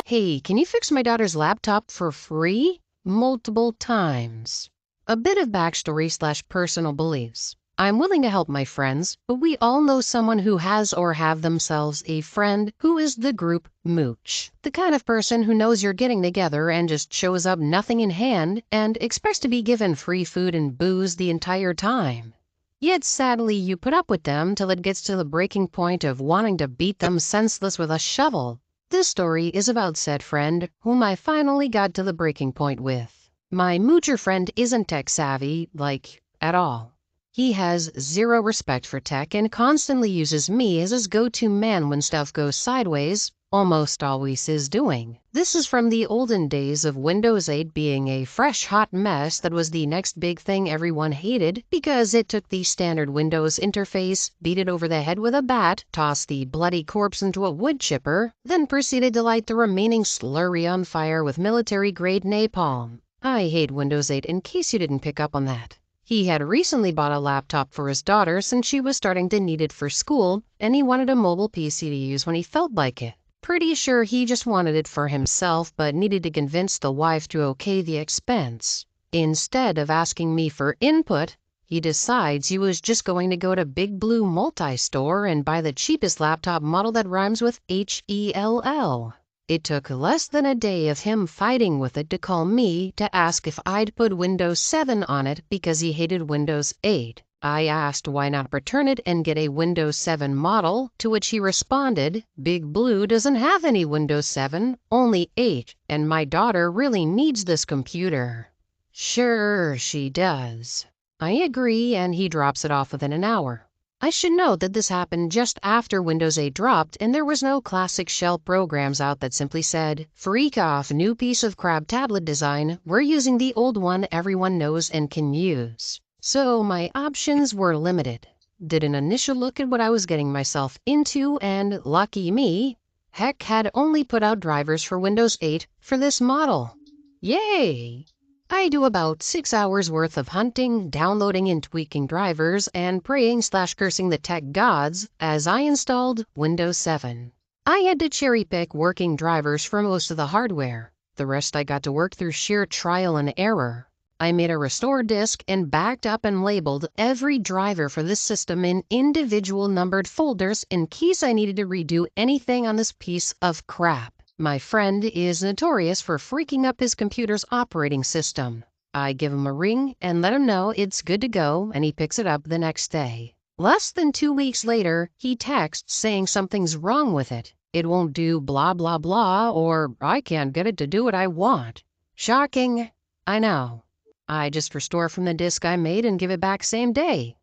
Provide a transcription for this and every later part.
Hey, can you fix my daughter's laptop for free? Multiple times. A bit of backstory/personal beliefs. I'm willing to help my friends, but we all know someone who has or have themselves a friend who is the group mooch. The kind of person who knows you're getting together and just shows up nothing in hand and expects to be given free food and booze the entire time. Yet sadly you put up with them till it gets to the breaking point of wanting to beat them senseless with a shovel. This story is about said friend whom I finally got to the breaking point with. My moocher friend isn't tech savvy, at all. He has zero respect for tech and constantly uses me as his go-to man when stuff goes sideways, almost always is doing. This is from the olden days of Windows 8 being a fresh hot mess that was the next big thing everyone hated because it took the standard Windows interface, beat it over the head with a bat, tossed the bloody corpse into a wood chipper, then proceeded to light the remaining slurry on fire with military-grade napalm. I hate Windows 8 in case you didn't pick up on that. He had recently bought a laptop for his daughter since she was starting to need it for school, and he wanted a mobile PC to use when he felt like it. Pretty sure he just wanted it for himself but needed to convince the wife to okay the expense. Instead of asking me for input, he decides he was just going to go to Big Blue Multi-Store and buy the cheapest laptop model that rhymes with HELL. It took less than a day of him fighting with it to call me to ask if I'd put Windows 7 on it because he hated Windows 8. I asked why not return it and get a Windows 7 model, to which he responded, Big Blue doesn't have any Windows 7, only 8, and my daughter really needs this computer. Sure, she does. I agree, and he drops it off within an hour. I should note that this happened just after Windows 8 dropped and there was no classic shell programs out that simply said, freak off, new piece of crap tablet design, we're using the old one everyone knows and can use. So my options were limited. Did an initial look at what I was getting myself into and, lucky me, heck had only put out drivers for Windows 8 for this model. Yay! I do about 6 hours worth of hunting, downloading and tweaking drivers, and praying/cursing the tech gods as I installed Windows 7. I had to cherry pick working drivers for most of the hardware. The rest I got to work through sheer trial and error. I made a restore disk and backed up and labeled every driver for this system in individual numbered folders in case I needed to redo anything on this piece of crap. My friend is notorious for freaking up his computer's operating system. I give him a ring and let him know it's good to go, and he picks it up the next day. Less than 2 weeks later, he texts saying something's wrong with it. It won't do blah blah blah, or I can't get it to do what I want. Shocking, I know. I just restore from the disk I made and give it back same day.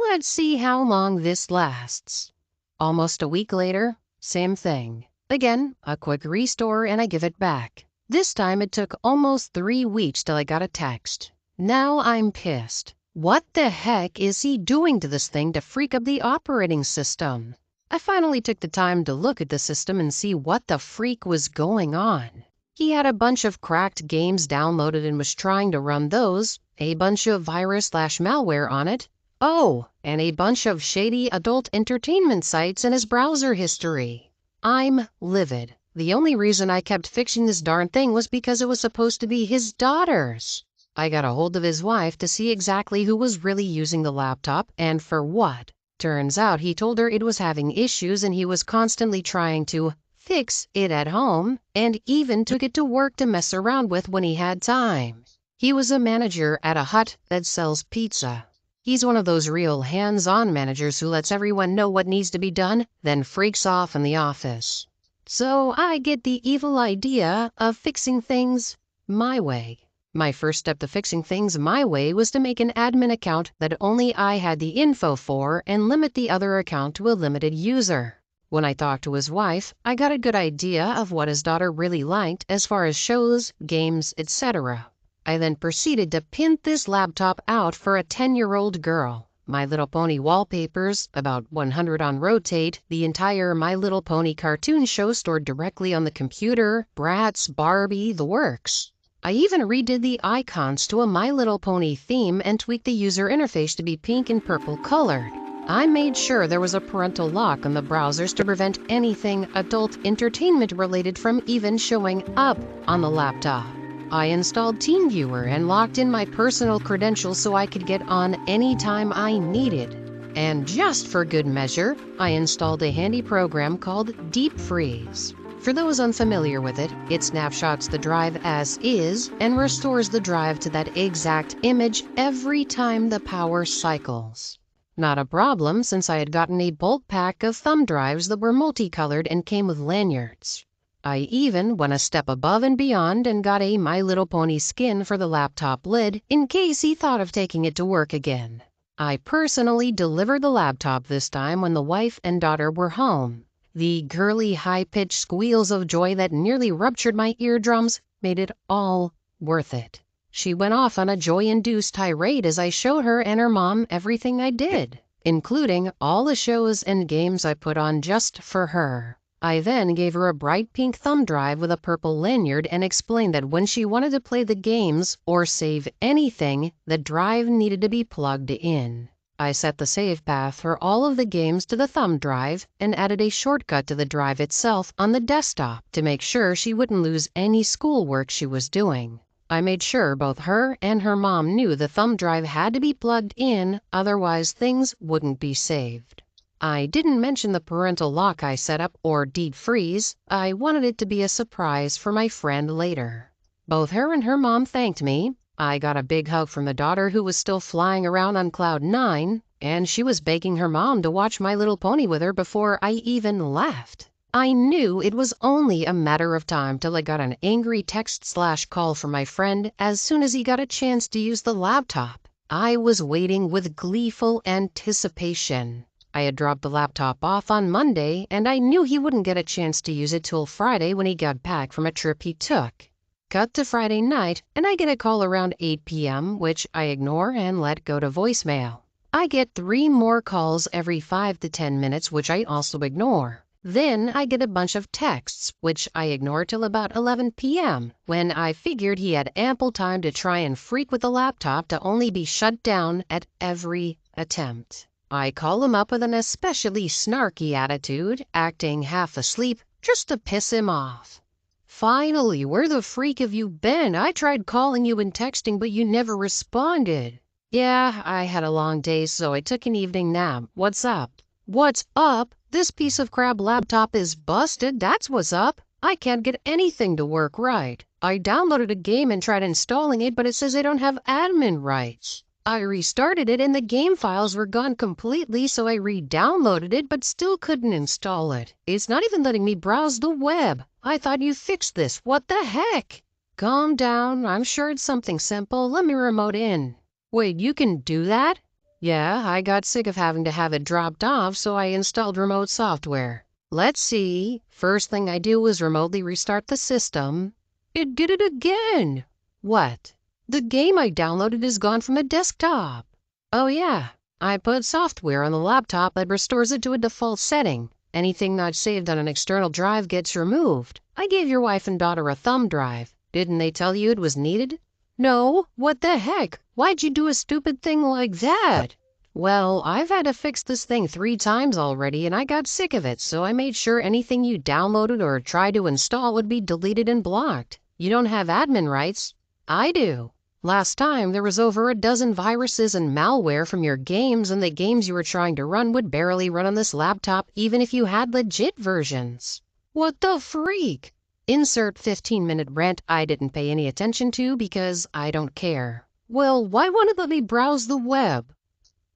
Let's see how long this lasts. Almost a week later, same thing. Again, a quick restore and I give it back. This time it took almost 3 weeks till I got a text. Now I'm pissed. What the heck is he doing to this thing to freak up the operating system? I finally took the time to look at the system and see what the freak was going on. He had a bunch of cracked games downloaded and was trying to run those, a bunch of virus/malware on it, and a bunch of shady adult entertainment sites in his browser history. I'm livid. The only reason I kept fixing this darn thing was because it was supposed to be his daughter's. I got a hold of his wife to see exactly who was really using the laptop and for what. Turns out he told her it was having issues and he was constantly trying to fix it at home and even took it to work to mess around with when he had time. He was a manager at a hut that sells pizza. He's one of those real hands-on managers who lets everyone know what needs to be done, then freaks off in the office. So I get the evil idea of fixing things my way. My first step to fixing things my way was to make an admin account that only I had the info for and limit the other account to a limited user. When I talked to his wife, I got a good idea of what his daughter really liked as far as shows, games, etc. I then proceeded to pimp this laptop out for a 10-year-old girl. My Little Pony wallpapers, about 100 on rotate, the entire My Little Pony cartoon show stored directly on the computer, Bratz, Barbie, the works. I even redid the icons to a My Little Pony theme and tweaked the user interface to be pink and purple colored. I made sure there was a parental lock on the browsers to prevent anything adult entertainment related from even showing up on the laptop. I installed TeamViewer and locked in my personal credentials so I could get on anytime I needed. And just for good measure, I installed a handy program called Deep Freeze. For those unfamiliar with it, it snapshots the drive as is and restores the drive to that exact image every time the power cycles. Not a problem, since I had gotten a bulk pack of thumb drives that were multicolored and came with lanyards. I even went a step above and beyond and got a My Little Pony skin for the laptop lid in case he thought of taking it to work again. I personally delivered the laptop this time when the wife and daughter were home. The girly high-pitched squeals of joy that nearly ruptured my eardrums made it all worth it. She went off on a joy-induced tirade as I showed her and her mom everything I did, including all the shows and games I put on just for her. I then gave her a bright pink thumb drive with a purple lanyard and explained that when she wanted to play the games or save anything, the drive needed to be plugged in. I set the save path for all of the games to the thumb drive and added a shortcut to the drive itself on the desktop to make sure she wouldn't lose any schoolwork she was doing. I made sure both her and her mom knew the thumb drive had to be plugged in, otherwise things wouldn't be saved. I didn't mention the parental lock I set up or deep freeze. I wanted it to be a surprise for my friend later. Both her and her mom thanked me. I got a big hug from the daughter who was still flying around on cloud 9, and she was begging her mom to watch My Little Pony with her before I even left. I knew it was only a matter of time till I got an angry text/call from my friend as soon as he got a chance to use the laptop. I was waiting with gleeful anticipation. I had dropped the laptop off on Monday, and I knew he wouldn't get a chance to use it till Friday when he got back from a trip he took. Cut to Friday night, and I get a call around 8 p.m., which I ignore and let go to voicemail. I get 3 more calls every 5 to 10 minutes, which I also ignore. Then I get a bunch of texts, which I ignore till about 11 p.m., when I figured he had ample time to try and freak with the laptop to only be shut down at every attempt. I call him up with an especially snarky attitude, acting half asleep, just to piss him off. "Finally, where the freak have you been? I tried calling you and texting, but you never responded." "Yeah, I had a long day, so I took an evening nap. What's up?" "What's up? This piece of crap laptop is busted, that's what's up. I can't get anything to work right. I downloaded a game and tried installing it, but it says I don't have admin rights. I restarted it and the game files were gone completely, so I re-downloaded it but still couldn't install it. It's not even letting me browse the web. I thought you fixed this. What the heck?" "Calm down. I'm sure it's something simple. Let me remote in." "Wait, you can do that?" "Yeah, I got sick of having to have it dropped off, so I installed remote software. Let's see. First thing I do was remotely restart the system. It did it again." "What?" "The game I downloaded is gone from the desktop." "Oh yeah, I put software on the laptop that restores it to a default setting. Anything not saved on an external drive gets removed. I gave your wife and daughter a thumb drive. Didn't they tell you it was needed?" "No, what the heck? Why'd you do a stupid thing like that?" "Well, I've had to fix this thing 3 times already and I got sick of it, so I made sure anything you downloaded or tried to install would be deleted and blocked. You don't have admin rights. I do. Last time there was over a dozen viruses and malware from your games, and the games you were trying to run would barely run on this laptop even if you had legit versions." "What the freak?" Insert 15-minute rant I didn't pay any attention to because I don't care. "Well, why won't it let me browse the web?"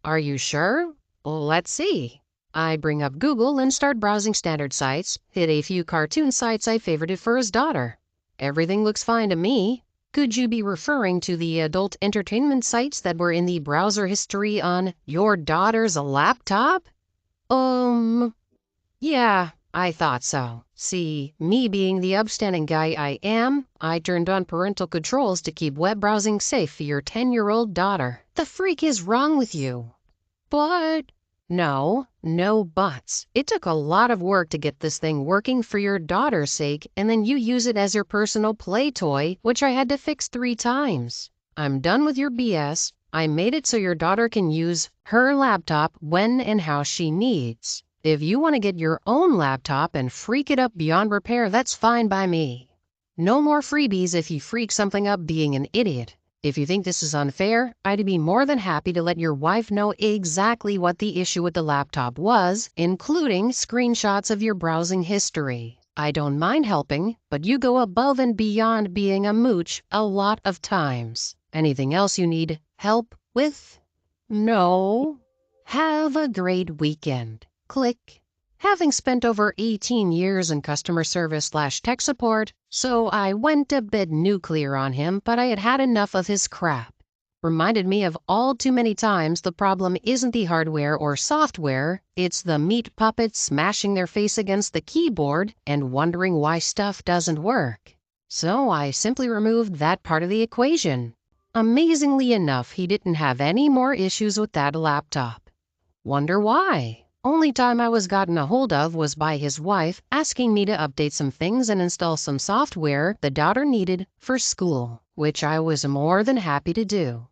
"Are you sure? Well, let's see." I bring up Google and start browsing standard sites, hit a few cartoon sites I favorited for his daughter. Everything looks fine to me. Could you be referring to the adult entertainment sites that were in the browser history on your daughter's laptop? Yeah, I thought so. See, me being the upstanding guy I am, I turned on parental controls to keep web browsing safe for your 10-year-old daughter. The freak is wrong with you? "But..." No buts. It took a lot of work to get this thing working for your daughter's sake, and then you use it as your personal play toy, which I had to fix 3 times. I'm done with your BS. I made it so your daughter can use her laptop when and how she needs. If you want to get your own laptop and freak it up beyond repair, that's fine by me. No more freebies if you freak something up being an idiot. If you think this is unfair, I'd be more than happy to let your wife know exactly what the issue with the laptop was, including screenshots of your browsing history. I don't mind helping, but you go above and beyond being a mooch a lot of times. Anything else you need help with? No. Have a great weekend. Click. Having spent over 18 years in customer service/tech support, so I went a bit nuclear on him, but I had had enough of his crap. Reminded me of all too many times the problem isn't the hardware or software, it's the meat puppets smashing their face against the keyboard and wondering why stuff doesn't work. So I simply removed that part of the equation. Amazingly enough, he didn't have any more issues with that laptop. Wonder why? Only time I was gotten a hold of was by his wife asking me to update some things and install some software the daughter needed for school, which I was more than happy to do.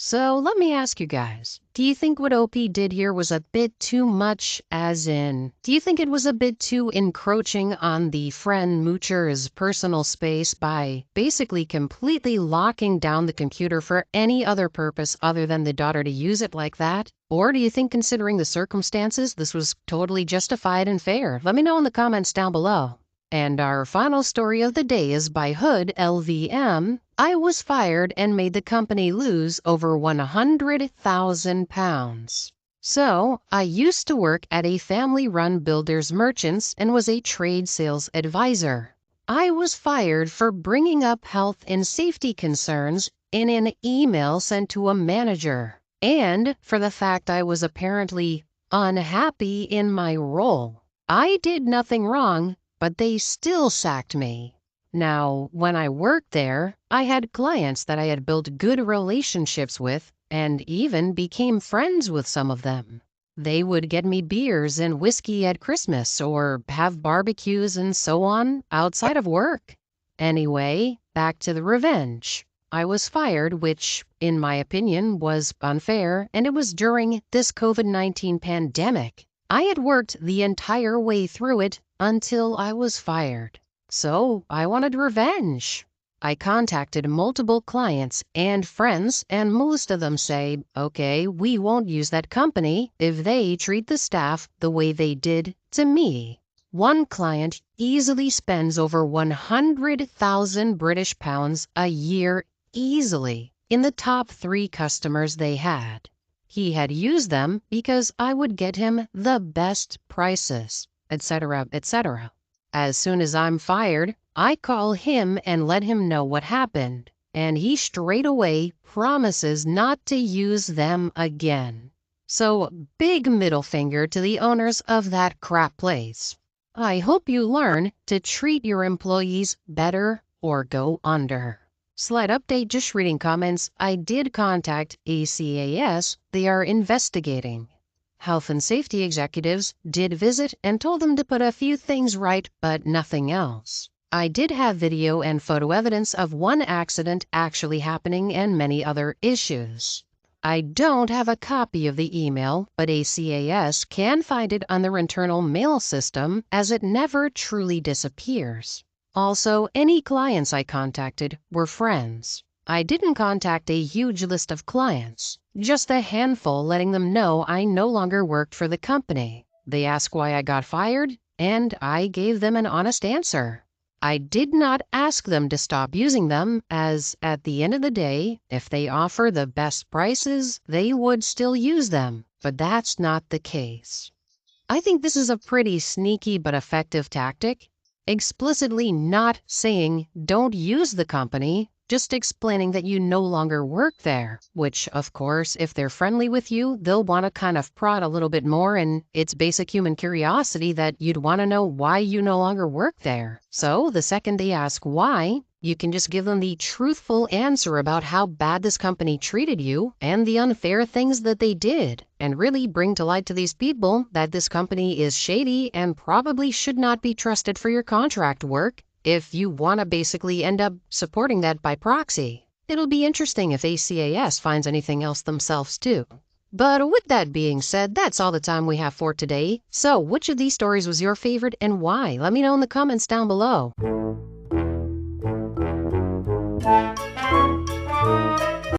So let me ask you guys, do you think what OP did here was a bit too much, as in, do you think it was a bit too encroaching on the friend moocher's personal space by basically completely locking down the computer for any other purpose other than the daughter to use it like that? Or do you think, considering the circumstances, this was totally justified and fair? Let me know in the comments down below. And our final story of the day is by Hood LVM. I was fired and made the company lose over £100,000. So, I used to work at a family-run builder's merchants and was a trade sales advisor. I was fired for bringing up health and safety concerns in an email sent to a manager, and for the fact I was apparently unhappy in my role. I did nothing wrong, but they still sacked me. Now, when I worked there, I had clients that I had built good relationships with and even became friends with some of them. They would get me beers and whiskey at Christmas or have barbecues and so on outside of work. Anyway, back to the revenge. I was fired, which, in my opinion, was unfair, and it was during this COVID-19 pandemic. I had worked the entire way through it until I was fired. So I wanted revenge. I contacted multiple clients and friends, and most of them say, okay, we won't use that company if they treat the staff the way they did to me. One client easily spends over 100,000 British pounds a year easily in the top 3 customers they had. He had used them because I would get him the best prices, etc., etc. As soon as I'm fired, I call him and let him know what happened, and he straight away promises not to use them again. So, big middle finger to the owners of that crap place. I hope you learn to treat your employees better or go under. Slight update, just reading comments. I did contact ACAS. They are investigating. Health and safety executives did visit and told them to put a few things right, but nothing else. I did have video and photo evidence of one accident actually happening and many other issues. I don't have a copy of the email, but ACAS can find it on their internal mail system as it never truly disappears. Also, any clients I contacted were friends. I didn't contact a huge list of clients, just a handful letting them know I no longer worked for the company. They asked why I got fired, and I gave them an honest answer. I did not ask them to stop using them, as at the end of the day, if they offer the best prices, they would still use them, but that's not the case. I think this is a pretty sneaky but effective tactic. Explicitly not saying don't use the company, just explaining that you no longer work there, which, of course, if they're friendly with you, they'll want to kind of prod a little bit more, and it's basic human curiosity that you'd want to know why you no longer work there. So the second they ask why, you can just give them the truthful answer about how bad this company treated you and the unfair things that they did, and really bring to light to these people that this company is shady and probably should not be trusted for your contract work if you want to basically end up supporting that by proxy. It'll be interesting if ACAS finds anything else themselves, too. But with that being said, that's all the time we have for today. So, which of these stories was your favorite and why? Let me know in the comments down below.